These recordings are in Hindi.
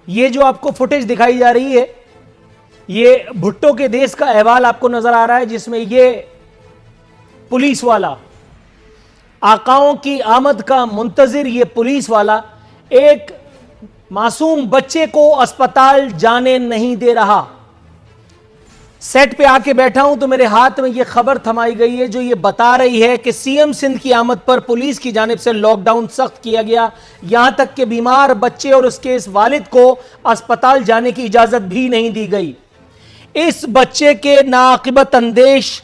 ये जो आपको फुटेज दिखाई जा रही है, ये भुट्टो के देश का अहवाल आपको नजर आ रहा है, जिसमें ये पुलिस वाला, आकाओं की आमद का मुंतजिर ये पुलिस वाला एक मासूम बच्चे को अस्पताल जाने नहीं दे रहा। सेट पे आके बैठा हूं तो मेरे हाथ में ये खबर थमाई गई है जो ये बता रही है कि सीएम सिंध की आमद पर पुलिस की जानिब से लॉकडाउन सख्त किया गया, यहां तक कि बीमार बच्चे और उसके इस वालिद को अस्पताल जाने की इजाजत भी नहीं दी गई। इस बच्चे के नाकिबत अंदेश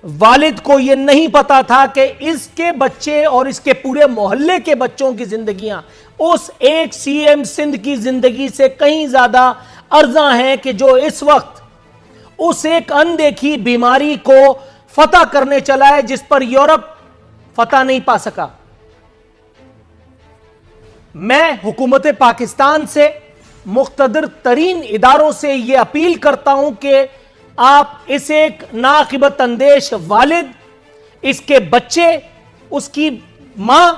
वालिद को यह नहीं पता था कि इसके बच्चे और इसके पूरे मोहल्ले के बच्चों की जिंदगियां उस एक सीएम सिंध की जिंदगी से कहीं ज्यादा अर्जा हैं कि जो इस वक्त उस एक अनदेखी बीमारी को फतह करने चला है जिस पर यूरोप फतह नहीं पा सका। मैं हुकूमत पाकिस्तान से, मुख्तदर तरीन इदारों से यह अपील करता हूं कि आप इस एक नाकिबत अंदेश वालिद, इसके बच्चे, उसकी मां,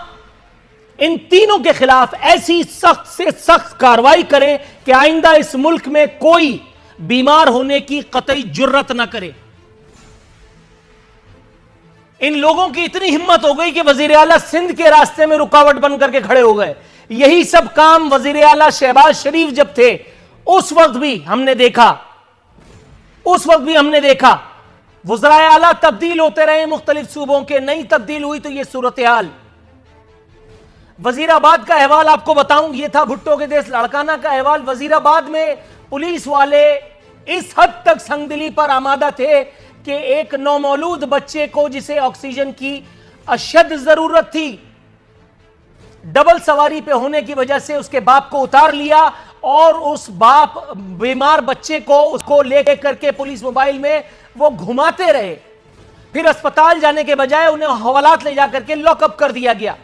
इन तीनों के खिलाफ ऐसी सख्त से सख्त कार्रवाई करें कि आइंदा इस मुल्क में कोई बीमार होने की कतई जुर्रत ना करे। इन लोगों की इतनी हिम्मत हो गई कि वजीर आला सिंध के रास्ते में रुकावट बन करके खड़े हो गए। यही सब काम वजीर आला शहबाज शरीफ जब थे उस वक्त भी हमने देखा। वज़राए आला तब्दील होते रहे मुख्तलिफ सूबों के, नई तब्दील हुई तो यह सूरत हाल। वजीराबाद का अहवाल आपको बताऊं, यह था भुट्टो के देश लड़काना का अहवाल। वजीराबाद में पुलिस वाले इस हद तक संगदिली पर आमादा थे कि एक नौमौलूद बच्चे को, जिसे ऑक्सीजन की अशद जरूरत थी, डबल सवारी पे होने की वजह से उसके बाप को उतार लिया और उस बाप बीमार बच्चे को उसको लेकर करके पुलिस मोबाइल में वो घुमाते रहे। फिर अस्पताल जाने के बजाय उन्हें हवालात ले जाकर के लॉकअप कर दिया गया।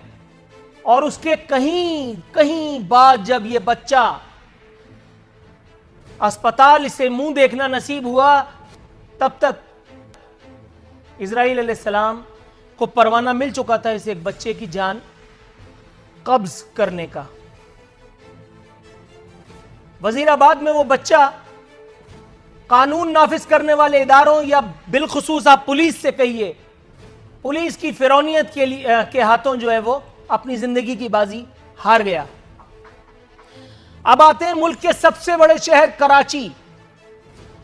और उसके कहीं बाद जब ये बच्चा अस्पताल से मुंह देखना नसीब हुआ, तब तक इजराइल अलैहिस्सलाम को परवाना मिल चुका था इस एक बच्चे की जान कब्ज करने का। वजीराबाद में वो बच्चा कानून नाफिज करने वाले इदारों या बिलखुसूस आप पुलिस से कहिए, पुलिस की फिरौनियत के हाथों जो है वो अपनी जिंदगी की बाजी हार गया। अब आते हैं मुल्क के सबसे बड़े शहर कराची।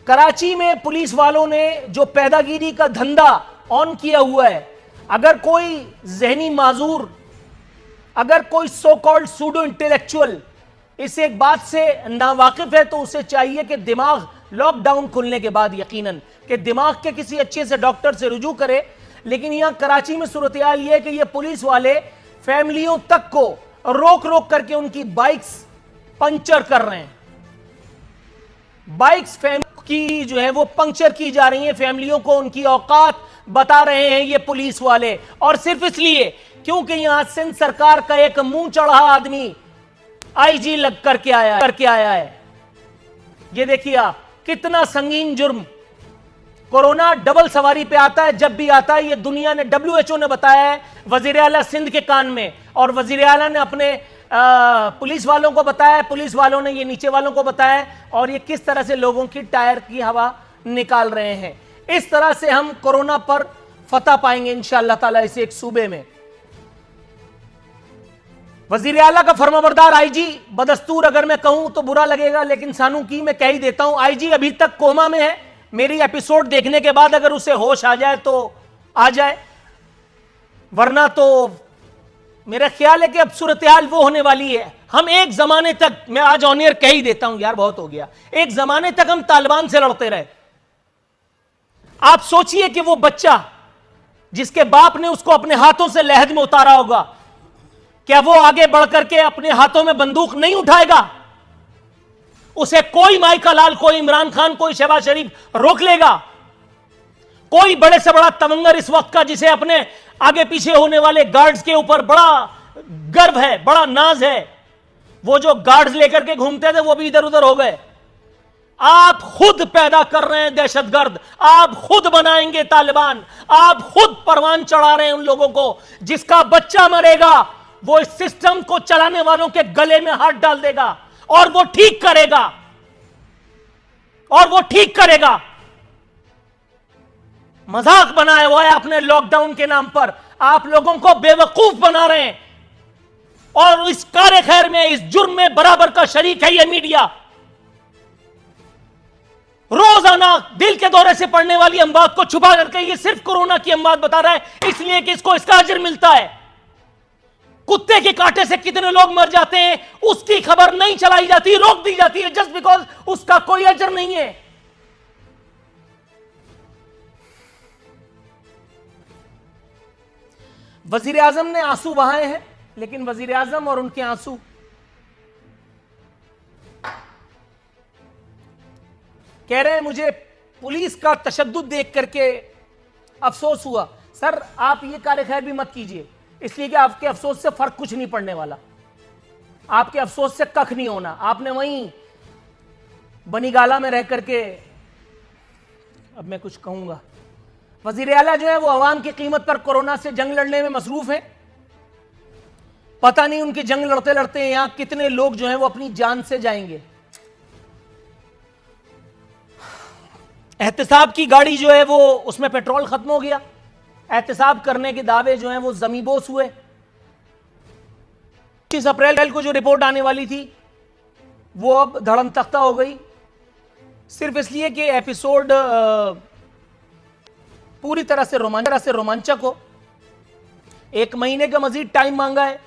कराची में पुलिस वालों ने जो पैदागिरी का धंधा ऑन किया हुआ है, अगर कोई जहनी माजूर, अगर कोई सो कॉल्ड सूडो इंटेलेक्चुअल इस एक बात से नावाकिफ है तो उसे चाहिए कि दिमाग लॉकडाउन खुलने के बाद यकीनन कि दिमाग के किसी अच्छे से डॉक्टर से रुजू करे। लेकिन यहां कराची में सूरत हाल यह है कि ये पुलिस वाले फैमिलियों तक को रोक रोक करके उनकी बाइक्स पंचर कर रहे हैं। बाइक्स की जो है वो पंक्चर की जा रही हैं, फैमिलियों को उनकी औकात बता रहे हैं ये पुलिस वाले। और सिर्फ इसलिए क्योंकि यहां सिंध सरकार का एक मुंह चढ़ा आदमी आईजी लग करके आया है। ये देखिए आप, कितना संगीन जुर्म। कोरोना डबल सवारी पे आता है, जब भी आता है ये दुनिया ने, WHO ने बताया है वजीर आला सिंध के कान में, और वजीर आला ने अपने पुलिस वालों को बताया, पुलिस वालों ने ये नीचे वालों को बताया, और ये किस तरह से लोगों की टायर की हवा निकाल रहे हैं। इस तरह से हम कोरोना पर फतह पाएंगे इंशाअल्लाह ताला इस एक सूबे में। वजीर आला का फरमाबरदार आईजी, बदस्तूर अगर मैं कहूं तो बुरा लगेगा, लेकिन सानू की मैं कह ही देता हूं, आईजी अभी तक कोमा में है। मेरी एपिसोड देखने के बाद अगर उसे होश आ जाए तो आ जाए, वरना तो मेरा ख्याल है कि अब सूरत हाल वो होने वाली है। हम एक जमाने तक, मैं आज ऑन एयर कह ही देता हूं यार, बहुत हो गया, एक जमाने तक हम तालिबान से लड़ते रहे। आप सोचिए कि वो बच्चा जिसके बाप ने उसको अपने हाथों से लहद में उतारा होगा, क्या वो आगे बढ़कर के अपने हाथों में बंदूक नहीं उठाएगा? उसे कोई माइका लाल, कोई इमरान खान, कोई शहबाज शरीफ रोक लेगा? कोई बड़े से बड़ा तमंगर इस वक्त का, जिसे अपने आगे पीछे होने वाले गार्ड्स के ऊपर बड़ा गर्व है, बड़ा नाज है, वो जो गार्ड्स लेकर के घूमते थे वो भी इधर उधर हो गए। आप खुद पैदा कर रहे हैं दहशतगर्द, आप खुद बनाएंगे तालिबान, आप खुद परवान चढ़ा रहे हैं उन लोगों को। जिसका बच्चा मरेगा वो इस सिस्टम को चलाने वालों के गले में हाथ डाल देगा। और वो ठीक करेगा, और वो ठीक करेगा। मजाक बनाया हुआ है आपने लॉकडाउन के नाम पर, आप लोगों को बेवकूफ बना रहे हैं, और इस कार्य खैर में, इस जुर्म में बराबर का शरीक है ये मीडिया। रोजाना दिल के दौरे से पड़ने वाली हम बात को छुपा करके ये सिर्फ कोरोना की हम बात बता रहा है, इसलिए कि इसको इसका अजर मिलता है। कुत्ते के कांटे से कितने लोग मर जाते हैं उसकी खबर नहीं चलाई जाती, रोक दी जाती है, जस्ट बिकॉज उसका कोई अजर नहीं है। वजीर आजम ने आंसू बहाए हैं, लेकिन वजीर आजम और उनके आंसू कह रहे हैं मुझे पुलिस का तशद्दुद देख करके अफसोस हुआ। सर आप ये कार्य खैर भी मत कीजिए, इसलिए कि आपके अफसोस से फर्क कुछ नहीं पड़ने वाला, आपके अफसोस से कख नहीं होना। आपने वहीं बनीगाला में रह करके, अब मैं कुछ कहूंगा, वजीर आला जो है वो अवाम की कीमत पर कोरोना से जंग लड़ने में मसरूफ है। पता नहीं उनकी जंग लड़ते लड़ते यहां कितने लोग जो हैं वो अपनी जान से जाएंगे। एहतसाब की गाड़ी जो है वो, उसमें पेट्रोल खत्म हो गया, एहतसाब करने के दावे जो हैं वो जमीबोस हुए। 30 अप्रैल को जो रिपोर्ट आने वाली थी वो अब धड़म तख्ता हो गई, सिर्फ इसलिए कि एपिसोड पूरी तरह से रोमांचक हो। 1 महीने का मजीद टाइम मांगा है,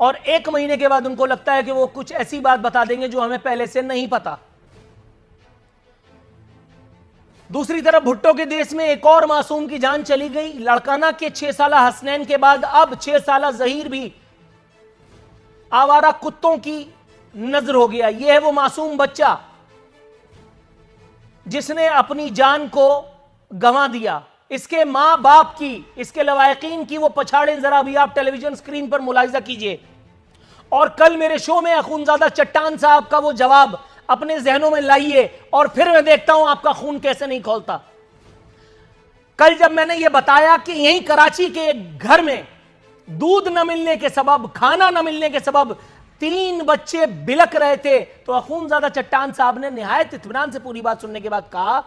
और 1 महीने के बाद उनको लगता है कि वो कुछ ऐसी बात बता देंगे जो हमें पहले से नहीं पता। दूसरी तरफ भुट्टो के देश में एक और मासूम की जान चली गई। लड़काना के 6 साला हसनैन के बाद अब 6 साला जहीर भी आवारा कुत्तों की नजर हो गया। यह है वो मासूम बच्चा जिसने अपनी जान को गंवा दिया। इसके मां बाप की, इसके लवायकीन की वो पछाड़े जरा भी आप टेलीविजन स्क्रीन पर मुलाहिजा कीजिए। और कल मेरे शो में अखूनजादा चट्टान साहब का वो जवाब अपने जहनों में लाइए, और फिर मैं देखता हूं आपका खून कैसे नहीं खौलता। कल जब मैंने ये बताया कि यहीं कराची के एक घर में दूध न मिलने के सबब, खाना न मिलने के सबब 3 बच्चे बिलक रहे थे, तो अखूनजादा चट्टान साहब ने निहायत इत्मीनान से पूरी बात सुनने के बाद कहा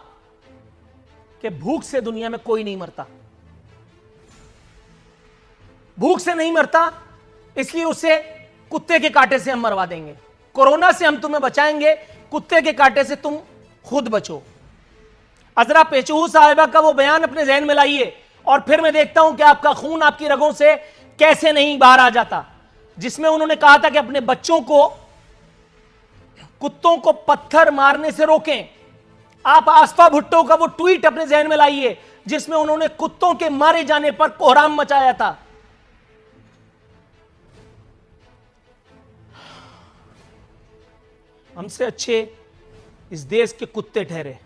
कि भूख से दुनिया में कोई नहीं मरता, भूख से नहीं मरता, इसलिए उसे कुत्ते के कांटे से हम मरवा देंगे। कोरोना से हम तुम्हें बचाएंगे, कुत्ते के कांटे से तुम खुद बचो। अजरा पेचूहू साहिबा का वो बयान अपने जहन में लाइए, और फिर मैं देखता हूं कि आपका खून आपकी रगों से कैसे नहीं बाहर आ जाता, जिसमें उन्होंने कहा था कि अपने बच्चों को कुत्तों को पत्थर मारने से रोकें। आप आसफा भुट्टो का वो ट्वीट अपने जहन में लाइए जिसमें उन्होंने कुत्तों के मारे जाने पर कोहराम मचाया था। हमसे अच्छे इस देश के कुत्ते ठहरे।